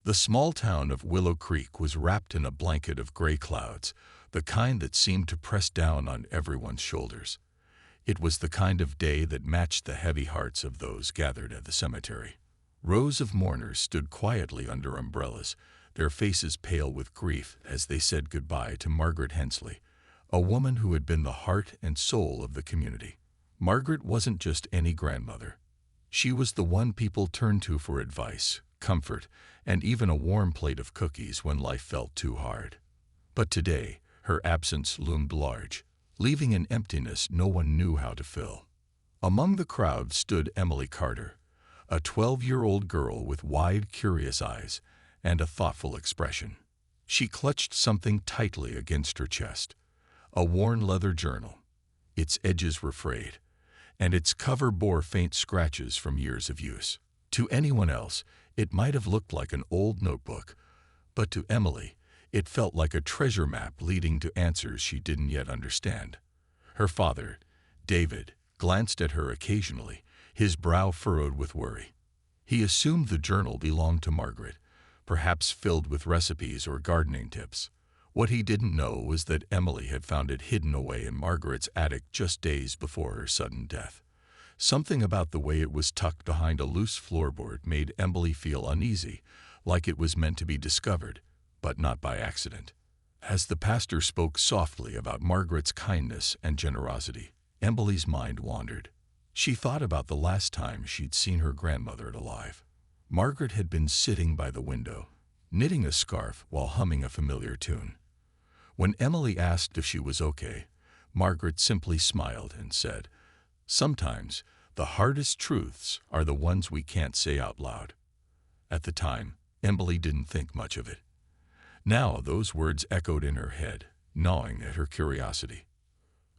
The small town of Willow Creek was wrapped in a blanket of gray clouds, the kind that seemed to press down on everyone's shoulders. It was the kind of day that matched the heavy hearts of those gathered at the cemetery. Rows of mourners stood quietly under umbrellas, their faces pale with grief as they said goodbye to Margaret Hensley, a woman who had been the heart and soul of the community. Margaret wasn't just any grandmother. She was the one people turned to for advice, comfort, and even a warm plate of cookies when life felt too hard. But today, her absence loomed large, leaving an emptiness no one knew how to fill. Among the crowd stood Emily Carter, a 12-year-old girl with wide, curious eyes and a thoughtful expression. She clutched something tightly against her chest, a worn leather journal. Its edges were frayed, and its cover bore faint scratches from years of use. To anyone else, it might have looked like an old notebook, but to Emily, it felt like a treasure map leading to answers she didn't yet understand. Her father, David, glanced at her occasionally, his brow furrowed with worry. He assumed the journal belonged to Margaret, perhaps filled with recipes or gardening tips. What he didn't know was that Emily had found it hidden away in Margaret's attic just days before her sudden death. Something about the way it was tucked behind a loose floorboard made Emily feel uneasy, like it was meant to be discovered, but not by accident. As the pastor spoke softly about Margaret's kindness and generosity, Emily's mind wandered. She thought about the last time she'd seen her grandmother alive. Margaret had been sitting by the window, knitting a scarf while humming a familiar tune. When Emily asked if she was okay, Margaret simply smiled and said, "Sometimes the hardest truths are the ones we can't say out loud." At the time, Emily didn't think much of it. Now those words echoed in her head, gnawing at her curiosity.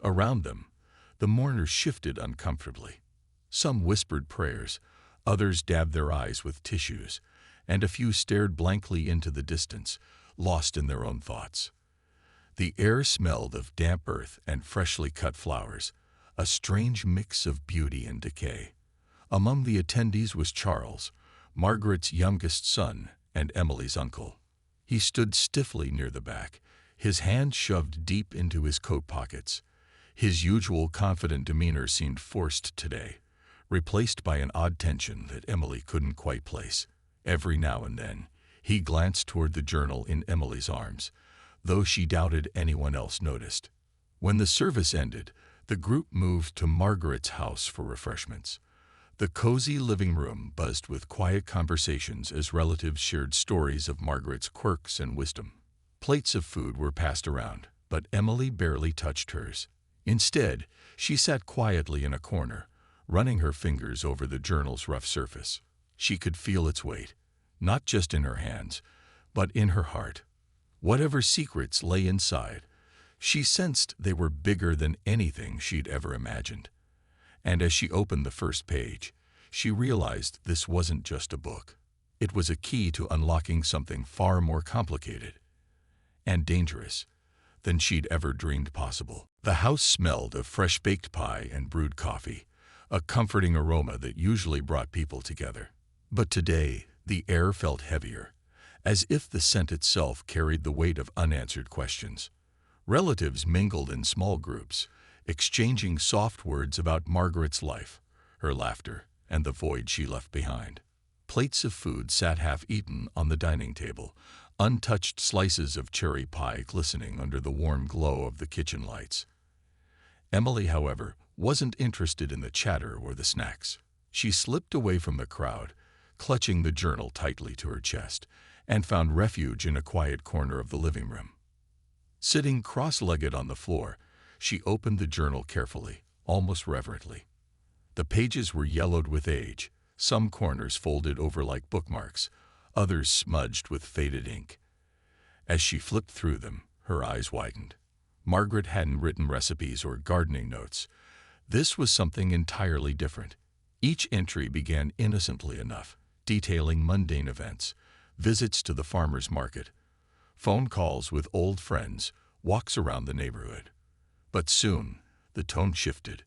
Around them, the mourners shifted uncomfortably. Some whispered prayers, others dabbed their eyes with tissues, and a few stared blankly into the distance, lost in their own thoughts. The air smelled of damp earth and freshly cut flowers, a strange mix of beauty and decay. Among the attendees was Charles, Margaret's youngest son and Emily's uncle. He stood stiffly near the back, his hands shoved deep into his coat pockets. His usual confident demeanor seemed forced today, replaced by an odd tension that Emily couldn't quite place. Every now and then, he glanced toward the journal in Emily's arms, though she doubted anyone else noticed. When the service ended, the group moved to Margaret's house for refreshments. The cozy living room buzzed with quiet conversations as relatives shared stories of Margaret's quirks and wisdom. Plates of food were passed around, but Emily barely touched hers. Instead, she sat quietly in a corner, running her fingers over the journal's rough surface. She could feel its weight, not just in her hands, but in her heart. Whatever secrets lay inside, she sensed they were bigger than anything she'd ever imagined. And as she opened the first page, she realized this wasn't just a book. It was a key to unlocking something far more complicated and dangerous than she'd ever dreamed possible. The house smelled of fresh-baked pie and brewed coffee, a comforting aroma that usually brought people together. But today, the air felt heavier, as if the scent itself carried the weight of unanswered questions. Relatives mingled in small groups, exchanging soft words about Margaret's life, her laughter, and the void she left behind. Plates of food sat half-eaten on the dining table, untouched slices of cherry pie glistening under the warm glow of the kitchen lights. Emily, however, wasn't interested in the chatter or the snacks. She slipped away from the crowd, clutching the journal tightly to her chest, and found refuge in a quiet corner of the living room. Sitting cross-legged on the floor, she opened the journal carefully, almost reverently. The pages were yellowed with age, some corners folded over like bookmarks, others smudged with faded ink. As she flipped through them, her eyes widened. Margaret hadn't written recipes or gardening notes. This was something entirely different. Each entry began innocently enough, detailing mundane events, visits to the farmer's market, phone calls with old friends, walks around the neighborhood. But soon, the tone shifted.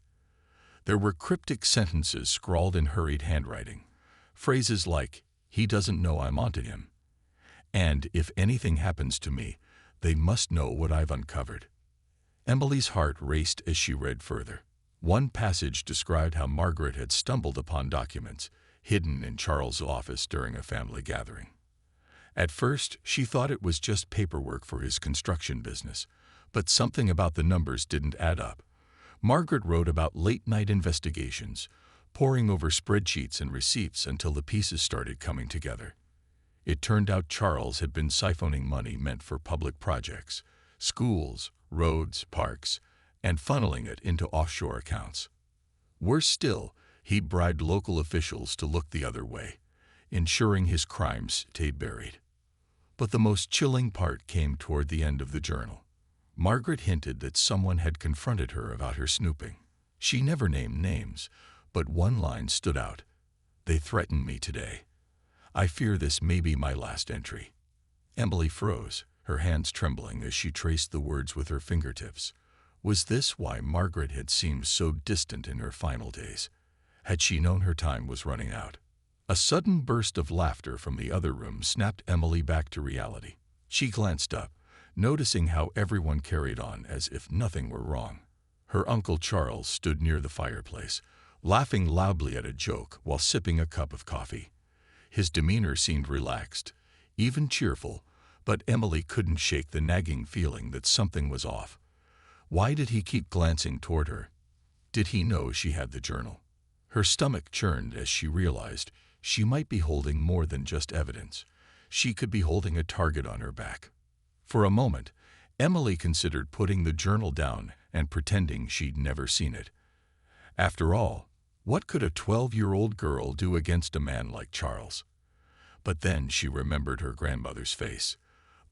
There were cryptic sentences scrawled in hurried handwriting. Phrases like, "He doesn't know I'm onto him," And if anything happens to me, they must know what I've uncovered. Emily's heart raced as she read further. One passage described how Margaret had stumbled upon documents hidden in Charles' office during a family gathering. At first, she thought it was just paperwork for his construction business, but something about the numbers didn't add up. Margaret wrote about late-night investigations, poring over spreadsheets and receipts until the pieces started coming together. It turned out Charles had been siphoning money meant for public projects, schools, roads, parks, and funneling it into offshore accounts. Worse still, he'd bribed local officials to look the other way, ensuring his crimes stayed buried. But the most chilling part came toward the end of the journal. Margaret hinted that someone had confronted her about her snooping. She never named names, but one line stood out. "They threatened me today. I fear this may be my last entry." Emily froze, her hands trembling as she traced the words with her fingertips. Was this why Margaret had seemed so distant in her final days? Had she known her time was running out? A sudden burst of laughter from the other room snapped Emily back to reality. She glanced up, noticing how everyone carried on as if nothing were wrong. Her Uncle Charles stood near the fireplace, laughing loudly at a joke while sipping a cup of coffee. His demeanor seemed relaxed, even cheerful, but Emily couldn't shake the nagging feeling that something was off. Why did he keep glancing toward her? Did he know she had the journal? Her stomach churned as she realized she might be holding more than just evidence. She could be holding a target on her back. For a moment, Emily considered putting the journal down and pretending she'd never seen it. After all, what could a 12-year-old girl do against a man like Charles? But then she remembered her grandmother's face,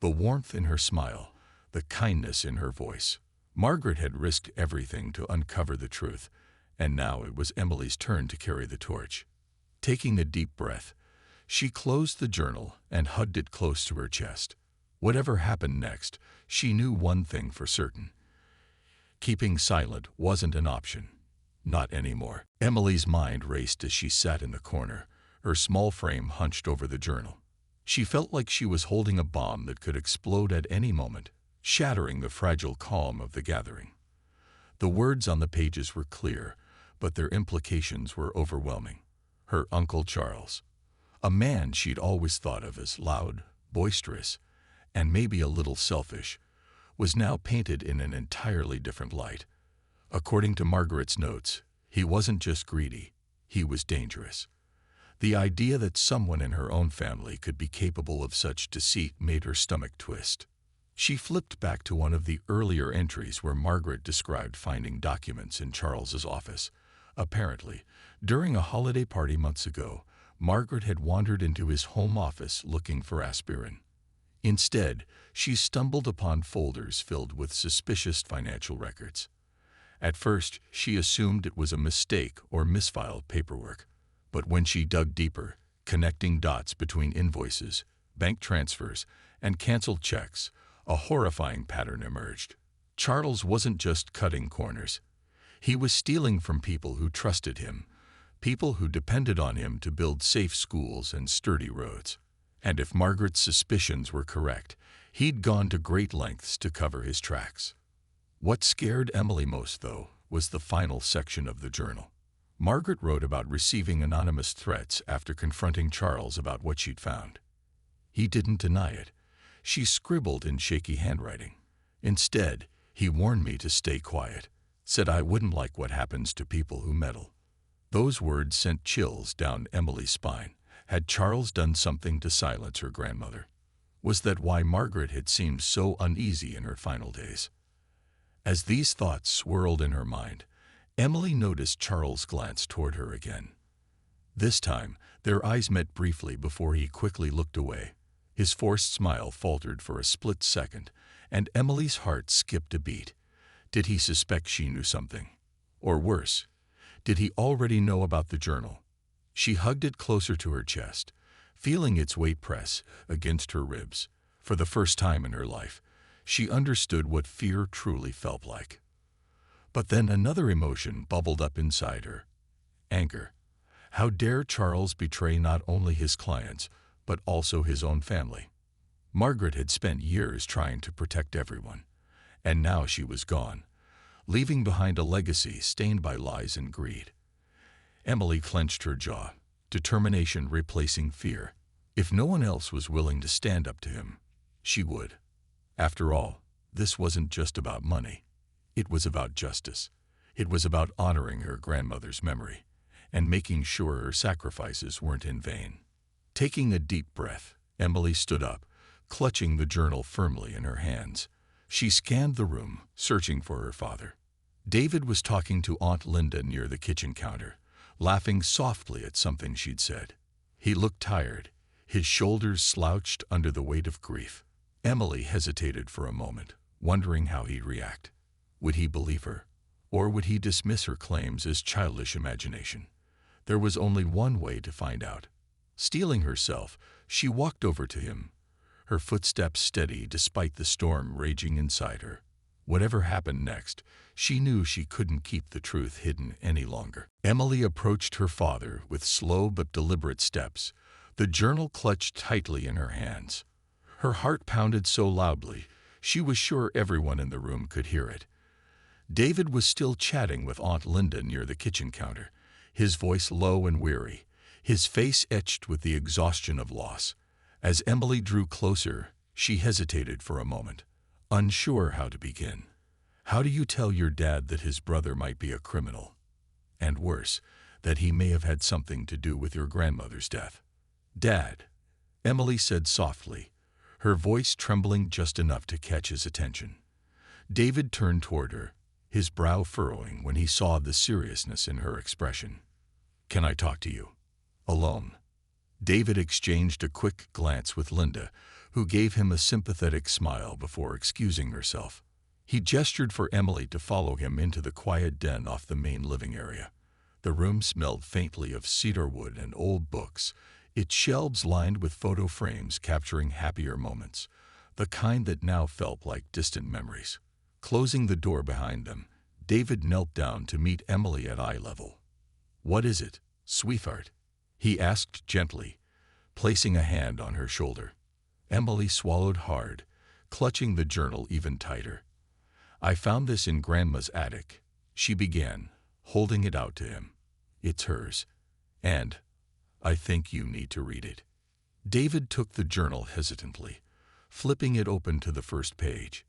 the warmth in her smile, the kindness in her voice. Margaret had risked everything to uncover the truth, and now it was Emily's turn to carry the torch. Taking a deep breath, she closed the journal and hugged it close to her chest. Whatever happened next, she knew one thing for certain. Keeping silent wasn't an option. Not anymore. Emily's mind raced as she sat in the corner, her small frame hunched over the journal. She felt like she was holding a bomb that could explode at any moment, shattering the fragile calm of the gathering. The words on the pages were clear, but their implications were overwhelming. Her Uncle Charles, a man she'd always thought of as loud, boisterous, and maybe a little selfish, was now painted in an entirely different light. According to Margaret's notes, he wasn't just greedy, he was dangerous. The idea that someone in her own family could be capable of such deceit made her stomach twist. She flipped back to one of the earlier entries where Margaret described finding documents in Charles's office. Apparently, during a holiday party months ago, Margaret had wandered into his home office looking for aspirin. Instead, she stumbled upon folders filled with suspicious financial records. At first, she assumed it was a mistake or misfiled paperwork. But when she dug deeper, connecting dots between invoices, bank transfers, and canceled checks, a horrifying pattern emerged. Charles wasn't just cutting corners. He was stealing from people who trusted him, people who depended on him to build safe schools and sturdy roads. And if Margaret's suspicions were correct, he'd gone to great lengths to cover his tracks. What scared Emily most, though, was the final section of the journal. Margaret wrote about receiving anonymous threats after confronting Charles about what she'd found. He didn't deny it. She scribbled in shaky handwriting. Instead, he warned me to stay quiet, said I wouldn't like what happens to people who meddle. Those words sent chills down Emily's spine. Had Charles done something to silence her grandmother? Was that why Margaret had seemed so uneasy in her final days? As these thoughts swirled in her mind, Emily noticed Charles glance toward her again. This time, their eyes met briefly before he quickly looked away. His forced smile faltered for a split second, and Emily's heart skipped a beat. Did he suspect she knew something? Or worse, did he already know about the journal? She hugged it closer to her chest, feeling its weight press against her ribs. For the first time in her life, she understood what fear truly felt like. But then another emotion bubbled up inside her. Anger. How dare Charles betray not only his clients, but also his own family? Margaret had spent years trying to protect everyone, and now she was gone, leaving behind a legacy stained by lies and greed. Emily clenched her jaw, determination replacing fear. If no one else was willing to stand up to him, she would. After all, this wasn't just about money. It was about justice. It was about honoring her grandmother's memory and making sure her sacrifices weren't in vain. Taking a deep breath, Emily stood up, clutching the journal firmly in her hands. She scanned the room, searching for her father. David was talking to Aunt Linda near the kitchen counter, laughing softly at something she'd said. He looked tired, his shoulders slouched under the weight of grief. Emily hesitated for a moment, wondering how he'd react. Would he believe her, or would he dismiss her claims as childish imagination? There was only one way to find out. Steeling herself, she walked over to him, her footsteps steady despite the storm raging inside her. Whatever happened next, she knew she couldn't keep the truth hidden any longer. Emily approached her father with slow but deliberate steps, the journal clutched tightly in her hands. Her heart pounded so loudly, she was sure everyone in the room could hear it. David was still chatting with Aunt Linda near the kitchen counter, his voice low and weary, his face etched with the exhaustion of loss. As Emily drew closer, she hesitated for a moment, unsure how to begin. How do you tell your dad that his brother might be a criminal? And worse, that he may have had something to do with your grandmother's death? Dad, Emily said softly, her voice trembling just enough to catch his attention. David turned toward her, his brow furrowing when he saw the seriousness in her expression. Can I talk to you? Alone. David exchanged a quick glance with Linda, who gave him a sympathetic smile before excusing herself. He gestured for Emily to follow him into the quiet den off the main living area. The room smelled faintly of cedar wood and old books, its shelves lined with photo frames capturing happier moments, the kind that now felt like distant memories. Closing the door behind them, David knelt down to meet Emily at eye level. What is it, sweetheart? He asked gently, placing a hand on her shoulder. Emily swallowed hard, clutching the journal even tighter. I found this in Grandma's attic, she began, holding it out to him. It's hers, and I think you need to read it. David took the journal hesitantly, flipping it open to the first page.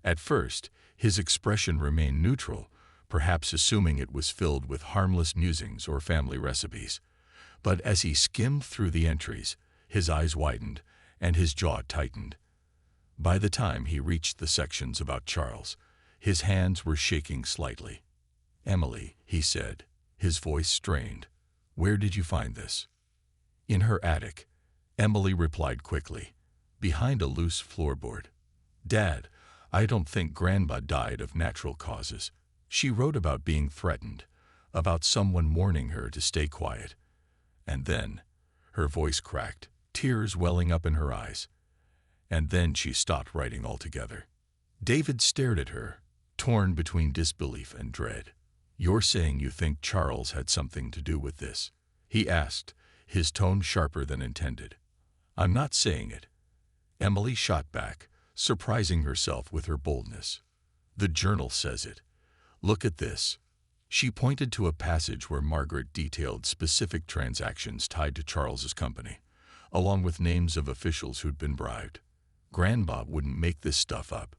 At first, his expression remained neutral, perhaps assuming it was filled with harmless musings or family recipes. But as he skimmed through the entries, his eyes widened and his jaw tightened. By the time he reached the sections about Charles, his hands were shaking slightly. Emily, he said, his voice strained. Where did you find this? In her attic, Emily replied quickly, behind a loose floorboard. Dad, I don't think Grandma died of natural causes. She wrote about being threatened, about someone warning her to stay quiet. And then, her voice cracked, tears welling up in her eyes. And then she stopped writing altogether. David stared at her, torn between disbelief and dread. You're saying you think Charles had something to do with this? He asked, his tone sharper than intended. I'm not saying it. Emily shot back, surprising herself with her boldness. The journal says it. Look at this. She pointed to a passage where Margaret detailed specific transactions tied to Charles's company, along with names of officials who'd been bribed. Grandma wouldn't make this stuff up.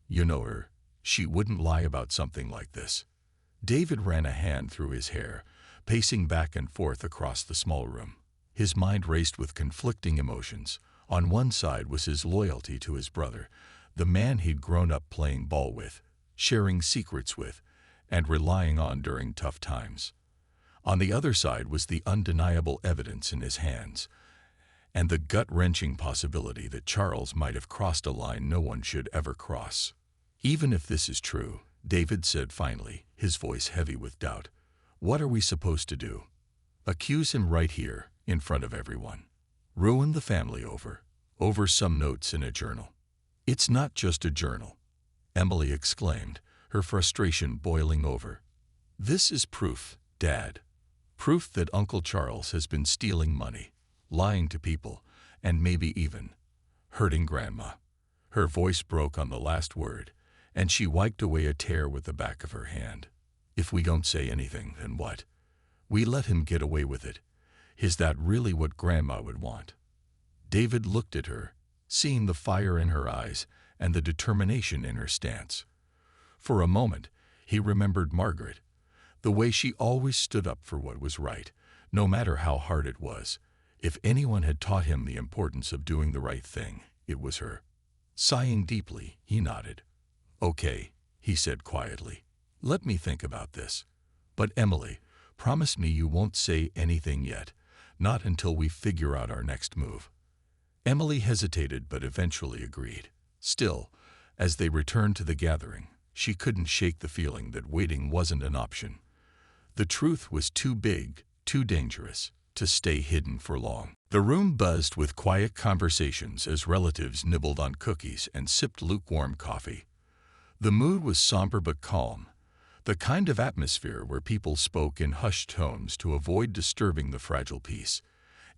You know her. She wouldn't lie about something like this. David ran a hand through his hair, pacing back and forth across the small room. His mind raced with conflicting emotions. On one side was his loyalty to his brother, the man he'd grown up playing ball with, sharing secrets with, and relying on during tough times. On the other side was the undeniable evidence in his hands, and the gut-wrenching possibility that Charles might have crossed a line no one should ever cross. Even if this is true, David said finally, his voice heavy with doubt, what are we supposed to do? Accuse him right here, in front of everyone. Ruin the family over some notes in a journal. It's not just a journal, Emily exclaimed, her frustration boiling over. This is proof, Dad. Proof that Uncle Charles has been stealing money, lying to people, and maybe even. Hurting Grandma. Her voice broke on the last word, and she wiped away a tear with the back of her hand. If we don't say anything, then what? We let him get away with it. Is that really what Grandma would want? David looked at her, seeing the fire in her eyes and the determination in her stance. For a moment, he remembered Margaret, the way she always stood up for what was right, no matter how hard it was. If anyone had taught him the importance of doing the right thing, it was her. Sighing deeply, he nodded. "Okay," he said quietly. "Let me think about this. But Emily, promise me you won't say anything yet, not until we figure out our next move." Emily hesitated but eventually agreed. Still, as they returned to the gathering, she couldn't shake the feeling that waiting wasn't an option. The truth was too big, too dangerous, to stay hidden for long. The room buzzed with quiet conversations as relatives nibbled on cookies and sipped lukewarm coffee. The mood was somber but calm, the kind of atmosphere where people spoke in hushed tones to avoid disturbing the fragile peace.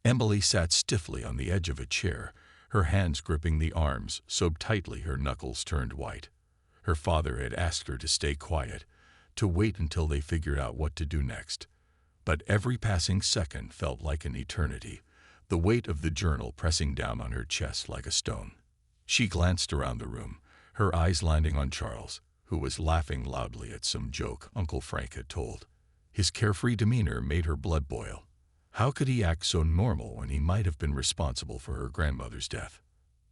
Emily sat stiffly on the edge of a chair, her hands gripping the arms so tightly her knuckles turned white. Her father had asked her to stay quiet, to wait until they figured out what to do next. But every passing second felt like an eternity, the weight of the journal pressing down on her chest like a stone. She glanced around the room, her eyes landing on Charles, who was laughing loudly at some joke Uncle Frank had told. His carefree demeanor made her blood boil. How could he act so normal when he might have been responsible for her grandmother's death?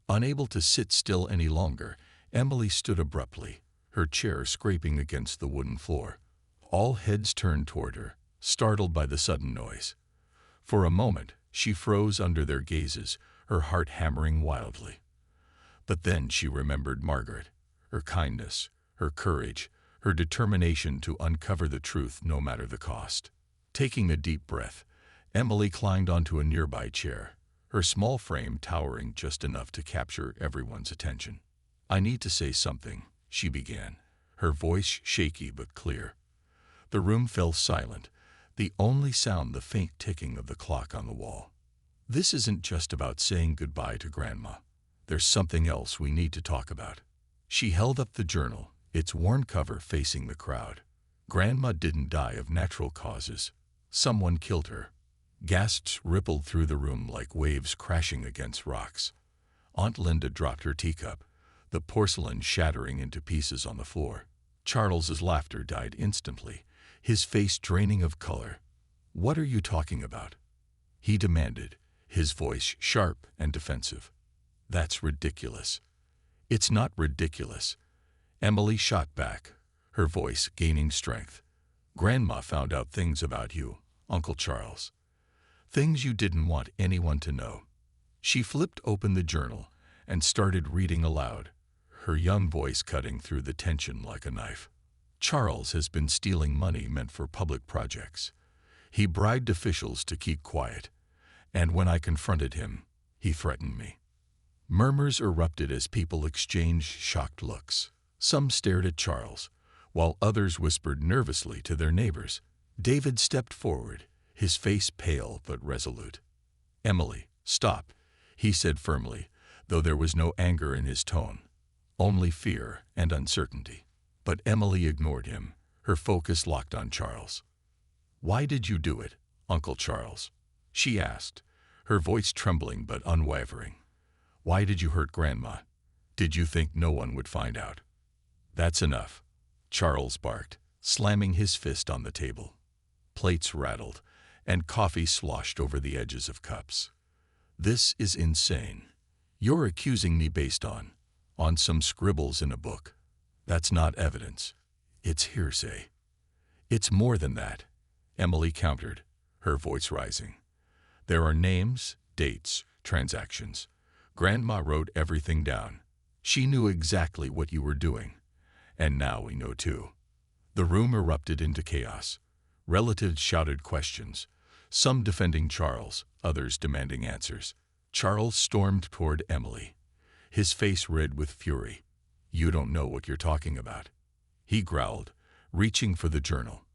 Unable to sit still any longer, Emily stood abruptly, her chair scraping against the wooden floor. All heads turned toward her, startled by the sudden noise. For a moment, she froze under their gazes, her heart hammering wildly. But then she remembered Margaret, her kindness, her courage, her determination to uncover the truth no matter the cost. Taking a deep breath, Emily climbed onto a nearby chair, her small frame towering just enough to capture everyone's attention. "I need to say something," she began, her voice shaky but clear. The room fell silent, the only sound the faint ticking of the clock on the wall. "This isn't just about saying goodbye to Grandma. There's something else we need to talk about." She held up the journal, its worn cover facing the crowd. "Grandma didn't die of natural causes. Someone killed her." Gasps rippled through the room like waves crashing against rocks. Aunt Linda dropped her teacup, the porcelain shattering into pieces on the floor. Charles's laughter died instantly, his face draining of color. "What are you talking about?" he demanded, his voice sharp and defensive. "That's ridiculous." "It's not ridiculous," Emily shot back, her voice gaining strength. "Grandma found out things about you, Uncle Charles. Things you didn't want anyone to know." She flipped open the journal and started reading aloud, her young voice cutting through the tension like a knife. "Charles has been stealing money meant for public projects. He bribed officials to keep quiet, and when I confronted him, he threatened me." Murmurs erupted as people exchanged shocked looks. Some stared at Charles, while others whispered nervously to their neighbors. David stepped forward, his face pale but resolute. "Emily, stop," he said firmly, though there was no anger in his tone, only fear and uncertainty. But Emily ignored him, her focus locked on Charles. "Why did you do it, Uncle Charles?" she asked, her voice trembling but unwavering. "Why did you hurt Grandma? Did you think no one would find out?" "That's enough," Charles barked, slamming his fist on the table. Plates rattled, and coffee sloshed over the edges of cups. "This is insane. You're accusing me based on some scribbles in a book. That's not evidence. It's hearsay." "It's more than that," Emily countered, her voice rising. "There are names, dates, transactions. Grandma wrote everything down. She knew exactly what you were doing. And now we know too." The room erupted into chaos. Relatives shouted questions, some defending Charles, others demanding answers. Charles stormed toward Emily, his face red with fury. "You don't know what you're talking about," he growled, reaching for the journal.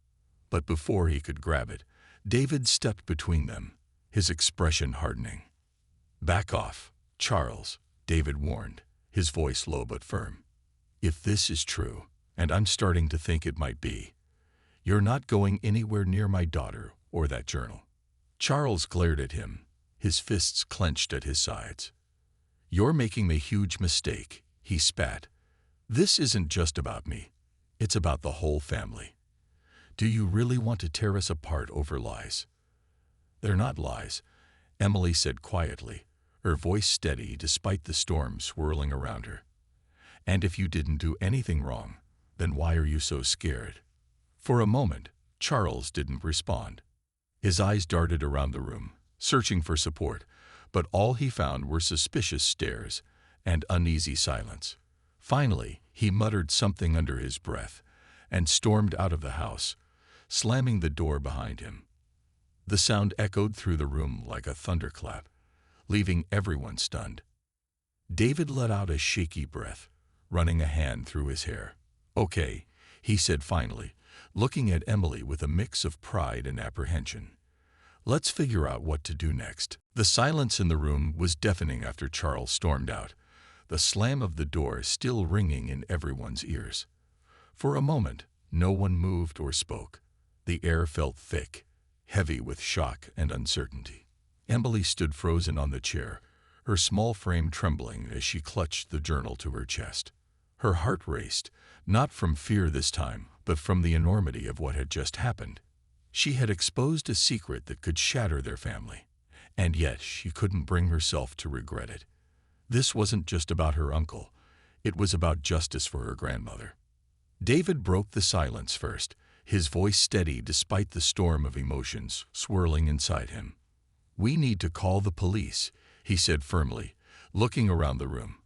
But before he could grab it, David stepped between them, his expression hardening. "Back off, Charles," David warned, his voice low but firm. "If this is true, and I'm starting to think it might be, you're not going anywhere near my daughter or that journal." Charles glared at him, his fists clenched at his sides. "You're making a huge mistake," he spat. "This isn't just about me. It's about the whole family. Do you really want to tear us apart over lies?" "They're not lies," Emily said quietly, her voice steady despite the storm swirling around her. "And if you didn't do anything wrong, then why are you so scared?" For a moment, Charles didn't respond. His eyes darted around the room, searching for support, but all he found were suspicious stares and uneasy silence. Finally, he muttered something under his breath and stormed out of the house, slamming the door behind him. The sound echoed through the room like a thunderclap, leaving everyone stunned. David let out a shaky breath, running a hand through his hair. "Okay," he said finally, looking at Emily with a mix of pride and apprehension. "Let's figure out what to do next." The silence in the room was deafening after Charles stormed out, the slam of the door still ringing in everyone's ears. For a moment, no one moved or spoke. The air felt thick, heavy with shock and uncertainty. Emily stood frozen on the chair, her small frame trembling as she clutched the journal to her chest. Her heart raced, not from fear this time, but from the enormity of what had just happened. She had exposed a secret that could shatter their family, and yet she couldn't bring herself to regret it. This wasn't just about her uncle, it was about justice for her grandmother. David broke the silence first, his voice steady despite the storm of emotions swirling inside him. "We need to call the police," he said firmly, looking around the room.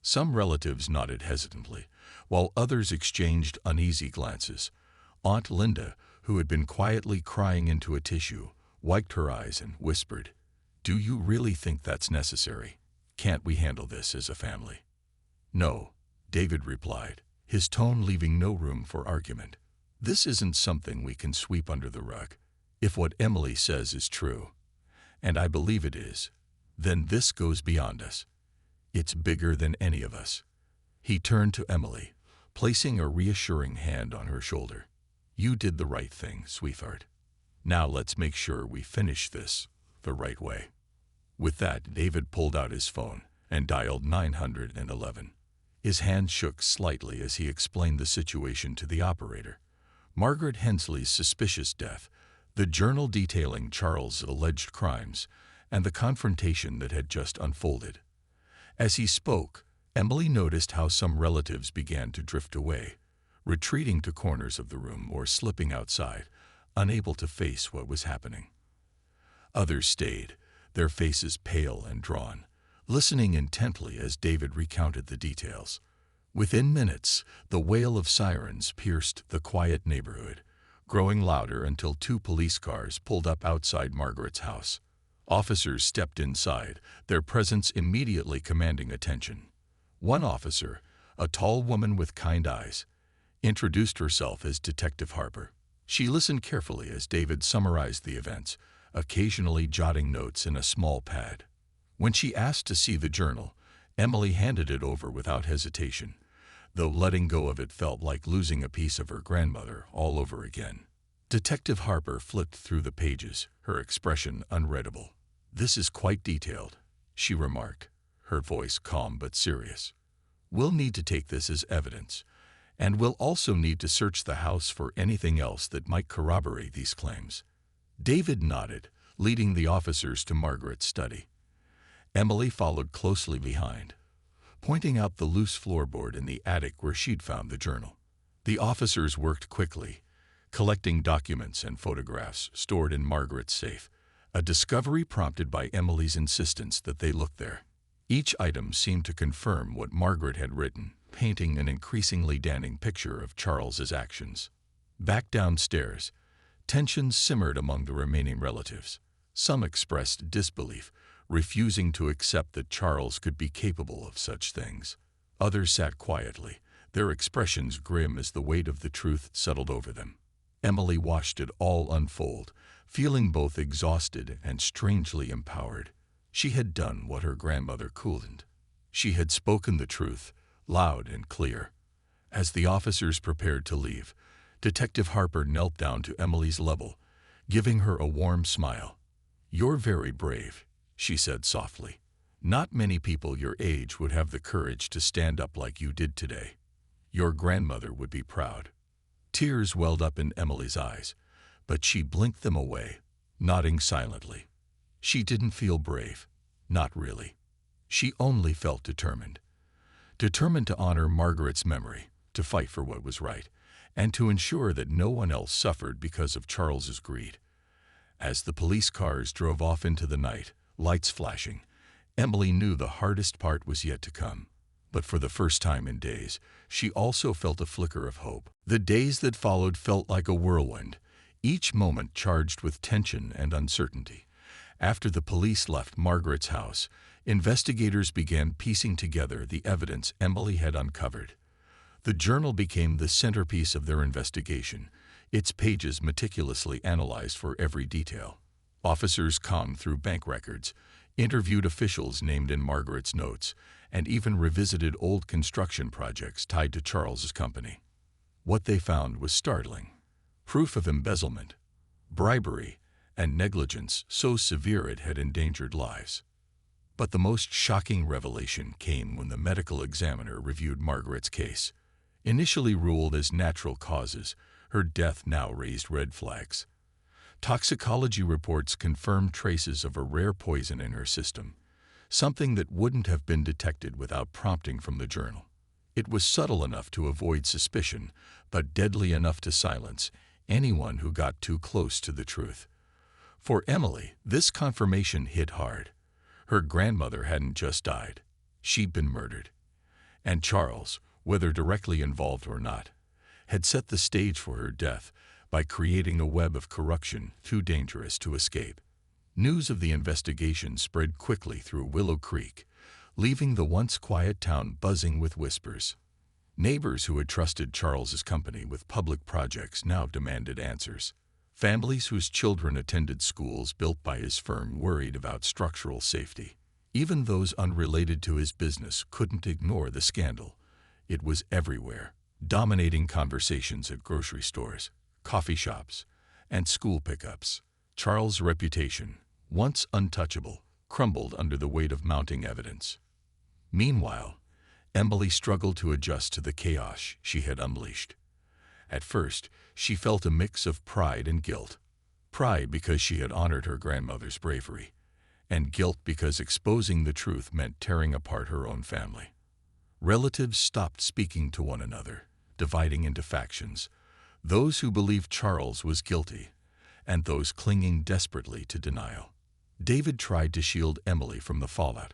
Some relatives nodded hesitantly, while others exchanged uneasy glances. Aunt Linda, who had been quietly crying into a tissue, wiped her eyes and whispered, "Do you really think that's necessary? Can't we handle this as a family?" "No," David replied, his tone leaving no room for argument. "This isn't something we can sweep under the rug. If what Emily says is true, and I believe it is, then this goes beyond us. It's bigger than any of us." He turned to Emily, placing a reassuring hand on her shoulder. "You did the right thing, sweetheart. Now let's make sure we finish this the right way." With that, David pulled out his phone and dialed 911. His hand shook slightly as he explained the situation to the operator. Margaret Hensley's suspicious death, the journal detailing Charles' alleged crimes, and the confrontation that had just unfolded. As he spoke, Emily noticed how some relatives began to drift away, retreating to corners of the room or slipping outside, unable to face what was happening. Others stayed, their faces pale and drawn, listening intently as David recounted the details. Within minutes, the wail of sirens pierced the quiet neighborhood, growing louder until 2 police cars pulled up outside Margaret's house. Officers stepped inside, their presence immediately commanding attention. One officer, a tall woman with kind eyes, introduced herself as Detective Harper. She listened carefully as David summarized the events, occasionally jotting notes in a small pad. When she asked to see the journal, Emily handed it over without hesitation, though letting go of it felt like losing a piece of her grandmother all over again. Detective Harper flipped through the pages, her expression unreadable. "This is quite detailed," she remarked, her voice calm but serious. "We'll need to take this as evidence, and we'll also need to search the house for anything else that might corroborate these claims." David nodded, leading the officers to Margaret's study. Emily followed closely behind, pointing out the loose floorboard in the attic where she'd found the journal. The officers worked quickly, collecting documents and photographs stored in Margaret's safe, a discovery prompted by Emily's insistence that they look there. Each item seemed to confirm what Margaret had written, painting an increasingly damning picture of Charles's actions. Back downstairs, tensions simmered among the remaining relatives. Some expressed disbelief, refusing to accept that Charles could be capable of such things. Others sat quietly, their expressions grim as the weight of the truth settled over them. Emily watched it all unfold, feeling both exhausted and strangely empowered. She had done what her grandmother couldn't. She had spoken the truth, loud and clear. As the officers prepared to leave, Detective Harper knelt down to Emily's level, giving her a warm smile. "You're very brave," she said softly. "Not many people your age would have the courage to stand up like you did today. Your grandmother would be proud." Tears welled up in Emily's eyes, but she blinked them away, nodding silently. She didn't feel brave. Not really. She only felt determined. Determined to honor Margaret's memory, to fight for what was right, and to ensure that no one else suffered because of Charles's greed. As the police cars drove off into the night, lights flashing, Emily knew the hardest part was yet to come. But for the first time in days, she also felt a flicker of hope. The days that followed felt like a whirlwind, each moment charged with tension and uncertainty. After the police left Margaret's house, investigators began piecing together the evidence Emily had uncovered. The journal became the centerpiece of their investigation, its pages meticulously analyzed for every detail. Officers combed through bank records, interviewed officials named in Margaret's notes, and even revisited old construction projects tied to Charles's company. What they found was startling. Proof of embezzlement, bribery, and negligence so severe it had endangered lives. But the most shocking revelation came when the medical examiner reviewed Margaret's case. Initially ruled as natural causes, her death now raised red flags. Toxicology reports confirmed traces of a rare poison in her system, something that wouldn't have been detected without prompting from the journal. It was subtle enough to avoid suspicion, but deadly enough to silence anyone who got too close to the truth. For Emily, this confirmation hit hard. Her grandmother hadn't just died. She'd been murdered. And Charles, whether directly involved or not, had set the stage for her death by creating a web of corruption too dangerous to escape. News of the investigation spread quickly through Willow Creek, leaving the once quiet town buzzing with whispers. Neighbors who had trusted Charles's company with public projects now demanded answers. Families whose children attended schools built by his firm worried about structural safety. Even those unrelated to his business couldn't ignore the scandal. It was everywhere, dominating conversations at grocery stores, coffee shops, and school pickups. Charles' reputation, once untouchable, crumbled under the weight of mounting evidence. Meanwhile, Emily struggled to adjust to the chaos she had unleashed. At first, she felt a mix of pride and guilt. Pride because she had honored her grandmother's bravery, and guilt because exposing the truth meant tearing apart her own family. Relatives stopped speaking to one another, dividing into factions, those who believed Charles was guilty, and those clinging desperately to denial. David tried to shield Emily from the fallout,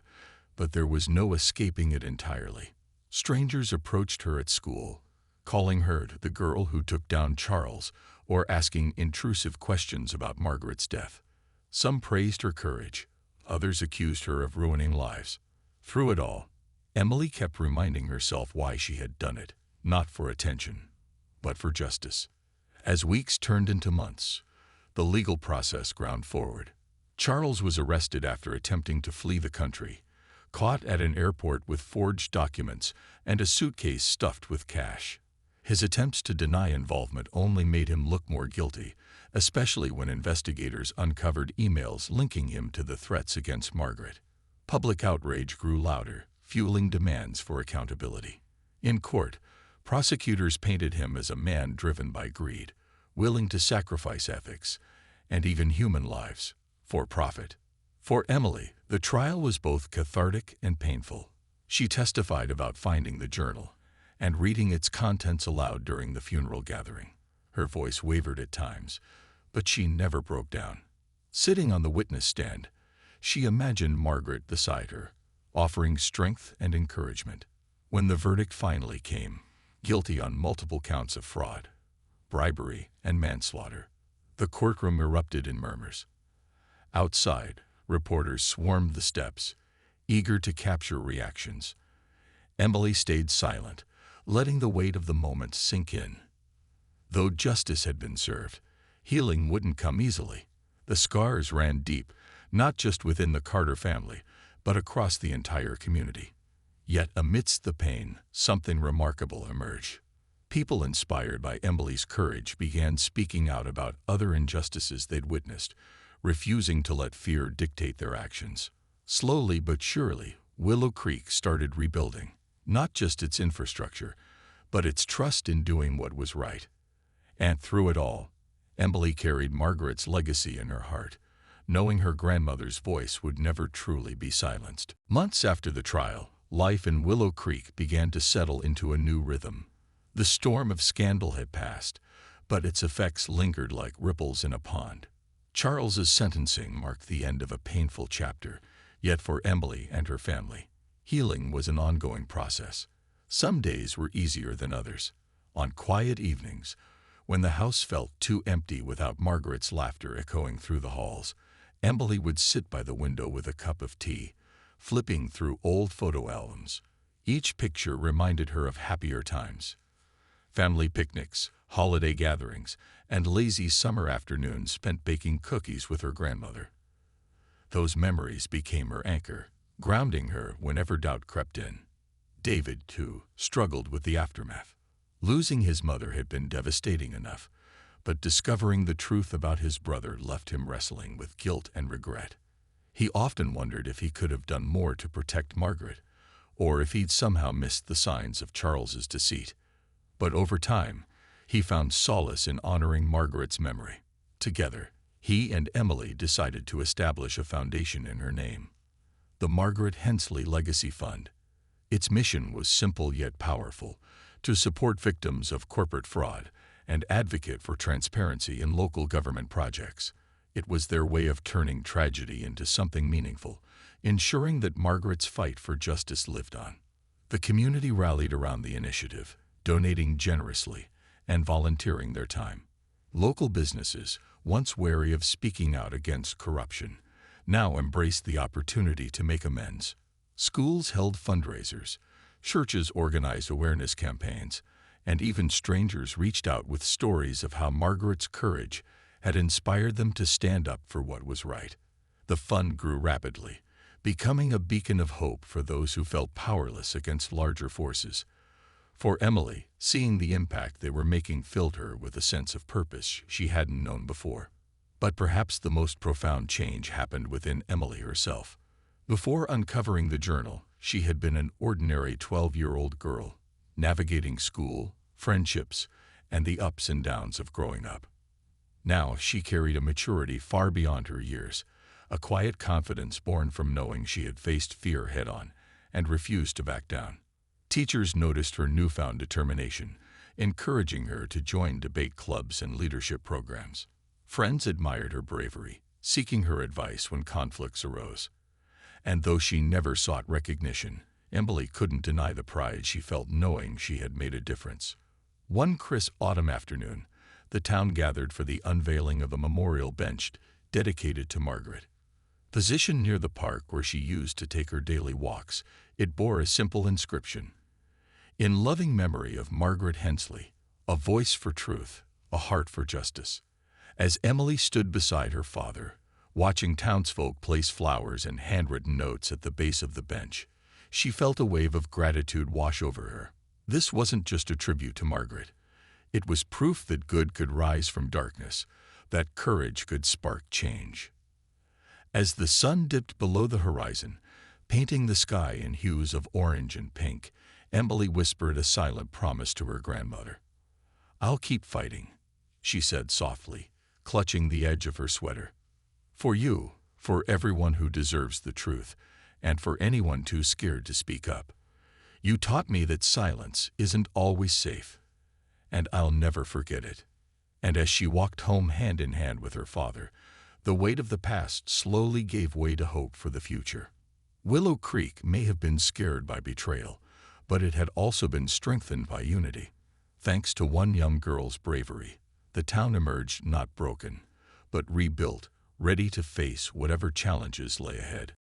but there was no escaping it entirely. Strangers approached her at school, calling her the girl who took down Charles or asking intrusive questions about Margaret's death. Some praised her courage, others accused her of ruining lives. Through it all, Emily kept reminding herself why she had done it, not for attention, but for justice. As weeks turned into months, the legal process ground forward. Charles was arrested after attempting to flee the country, caught at an airport with forged documents and a suitcase stuffed with cash. His attempts to deny involvement only made him look more guilty, especially when investigators uncovered emails linking him to the threats against Margaret. Public outrage grew louder, fueling demands for accountability. In court, prosecutors painted him as a man driven by greed, willing to sacrifice ethics, and even human lives, for profit. For Emily, the trial was both cathartic and painful. She testified about finding the journal and reading its contents aloud during the funeral gathering. Her voice wavered at times, but she never broke down. Sitting on the witness stand, she imagined Margaret beside her, offering strength and encouragement. When the verdict finally came, guilty on multiple counts of fraud, bribery, and manslaughter, the courtroom erupted in murmurs. Outside, reporters swarmed the steps, eager to capture reactions. Emily stayed silent, letting the weight of the moment sink in. Though justice had been served, healing wouldn't come easily. The scars ran deep, not just within the Carter family, but across the entire community. Yet amidst the pain, something remarkable emerged. People inspired by Emily's courage began speaking out about other injustices they'd witnessed, refusing to let fear dictate their actions. Slowly but surely, Willow Creek started rebuilding, not just its infrastructure, but its trust in doing what was right. And through it all, Emily carried Margaret's legacy in her heart, knowing her grandmother's voice would never truly be silenced. Months after the trial, life in Willow Creek began to settle into a new rhythm. The storm of scandal had passed, but its effects lingered like ripples in a pond. Charles's sentencing marked the end of a painful chapter, yet for Emily and her family, healing was an ongoing process. Some days were easier than others. On quiet evenings, when the house felt too empty without Margaret's laughter echoing through the halls, Emily would sit by the window with a cup of tea, flipping through old photo albums. Each picture reminded her of happier times. Family picnics, holiday gatherings, and lazy summer afternoons spent baking cookies with her grandmother. Those memories became her anchor, grounding her whenever doubt crept in. David, too, struggled with the aftermath. Losing his mother had been devastating enough, but discovering the truth about his brother left him wrestling with guilt and regret. He often wondered if he could have done more to protect Margaret, or if he'd somehow missed the signs of Charles's deceit. But over time, he found solace in honoring Margaret's memory. Together, he and Emily decided to establish a foundation in her name, the Margaret Hensley Legacy Fund. Its mission was simple yet powerful: to support victims of corporate fraud and advocate for transparency in local government projects. It was their way of turning tragedy into something meaningful, ensuring that Margaret's fight for justice lived on. The community rallied around the initiative, donating generously and volunteering their time. Local businesses, once wary of speaking out against corruption, now embraced the opportunity to make amends. Schools held fundraisers, churches organized awareness campaigns, and even strangers reached out with stories of how Margaret's courage had inspired them to stand up for what was right. The fund grew rapidly, becoming a beacon of hope for those who felt powerless against larger forces. For Emily, seeing the impact they were making filled her with a sense of purpose she hadn't known before. But perhaps the most profound change happened within Emily herself. Before uncovering the journal, she had been an ordinary 12-year-old girl, navigating school, friendships, and the ups and downs of growing up. Now she carried a maturity far beyond her years, a quiet confidence born from knowing she had faced fear head-on and refused to back down. Teachers noticed her newfound determination, encouraging her to join debate clubs and leadership programs. Friends admired her bravery, seeking her advice when conflicts arose. And though she never sought recognition, Emily couldn't deny the pride she felt knowing she had made a difference. One crisp autumn afternoon, the town gathered for the unveiling of a memorial bench dedicated to Margaret. Positioned near the park where she used to take her daily walks, it bore a simple inscription: "In loving memory of Margaret Hensley, a voice for truth, a heart for justice." As Emily stood beside her father, watching townsfolk place flowers and handwritten notes at the base of the bench, she felt a wave of gratitude wash over her. This wasn't just a tribute to Margaret. It was proof that good could rise from darkness, that courage could spark change. As the sun dipped below the horizon, painting the sky in hues of orange and pink, Emily whispered a silent promise to her grandmother. "I'll keep fighting," she said softly, clutching the edge of her sweater. "For you, for everyone who deserves the truth, and for anyone too scared to speak up. You taught me that silence isn't always safe, and I'll never forget it." And as she walked home hand in hand with her father, the weight of the past slowly gave way to hope for the future. Willow Creek may have been scared by betrayal, but it had also been strengthened by unity. Thanks to one young girl's bravery, the town emerged not broken, but rebuilt, ready to face whatever challenges lay ahead.